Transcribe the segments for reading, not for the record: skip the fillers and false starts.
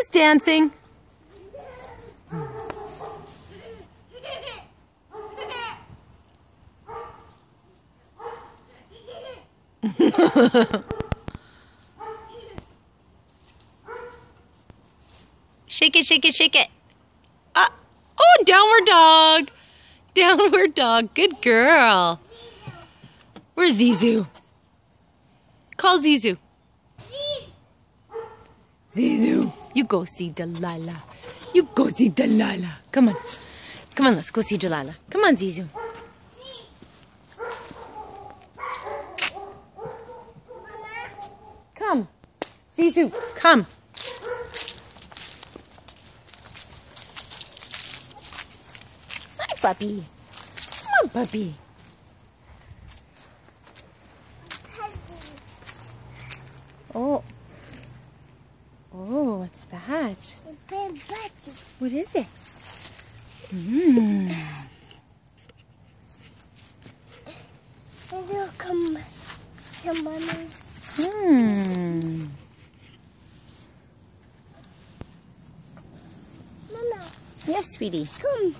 Who's dancing? Shake it, shake it, shake it. Oh, downward dog. Downward dog. Good girl. Where's Zizou? Call Zizou. Zizou, you go see Delilah. You go see Delilah. Come on. Come on, let's go see Delilah. Come on, Zizou. Come. Zizou, come. Hi, puppy. Come on, puppy. Oh. Oh, what's that? What is it? Come, mommy. Mama. Yes, sweetie. Come.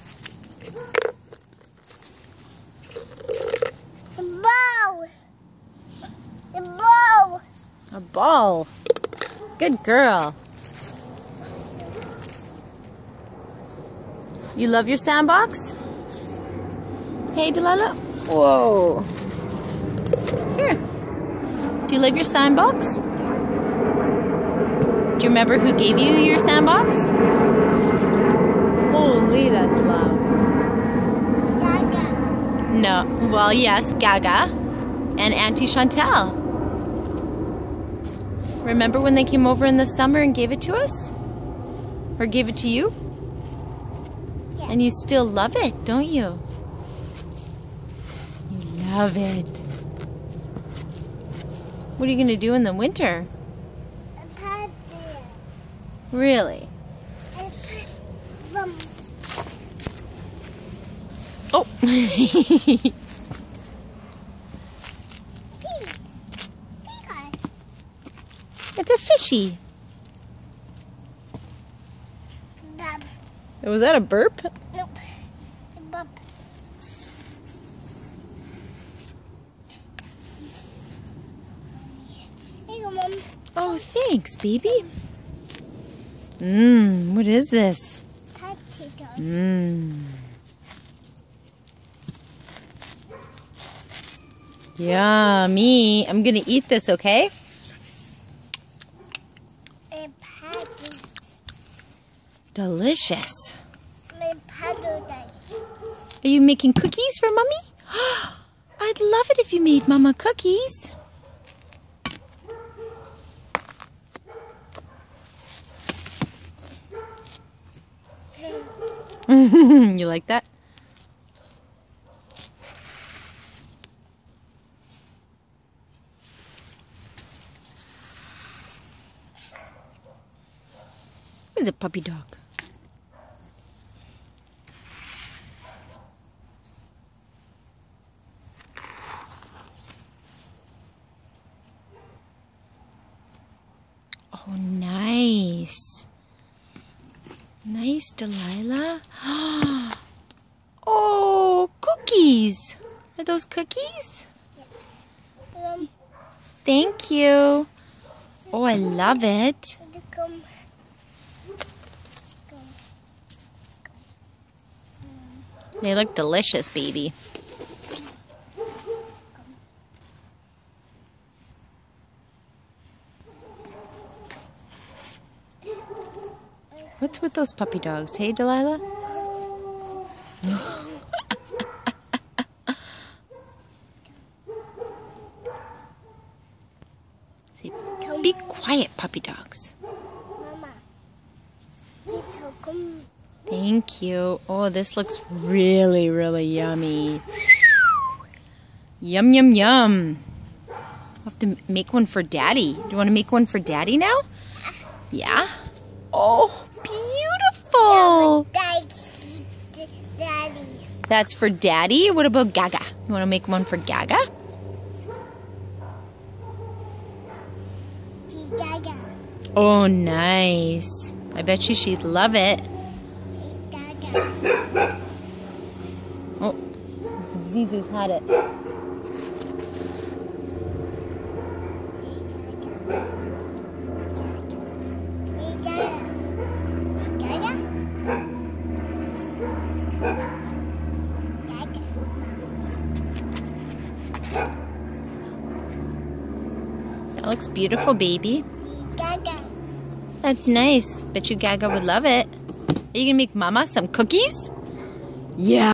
A ball. A ball. A ball. Good girl. You love your sandbox? Hey, Delilah. Whoa. Here. Do you love your sandbox? Do you remember who gave you your sandbox? Only that's loud. Gaga. No. Well, yes, Gaga and Auntie Chantal. Remember when they came over in the summer and gave it to us? Or gave it to you? Yeah. And you still love it, don't you? You love it. What are you going to do in the winter? A party. Really? Oh. It's a fishy. Bub. Was that a burp? Nope. Bub. Here you go, Mom. Oh, thanks, baby. What is this? Potato. Yummy. I'm gonna eat this, okay? A patty. Delicious. My patty. Are you making cookies for Mommy? I'd love it if you made Mama cookies. You like that? Who's a puppy dog? Oh, nice. Nice, Delilah. Oh, cookies. Are those cookies? Thank you. Oh, I love it. Come. They look delicious, baby. What's with those puppy dogs? Hey, Delilah? Say, be quiet, puppy dogs. Mama. Come. Thank you. Oh, this looks really, really yummy. Yum, yum, yum. I'll have to make one for Daddy. Do you want to make one for Daddy now? Yeah? Oh, beautiful. Daddy. That's for Daddy? What about Gaga? You want to make one for Gaga? Gaga. Oh, nice. I bet you she'd love it. Gaga. Oh, Zizu's had it. That looks beautiful, baby. That's nice. Bet you Gaga would love it. Are you gonna make Mama some cookies? Yeah.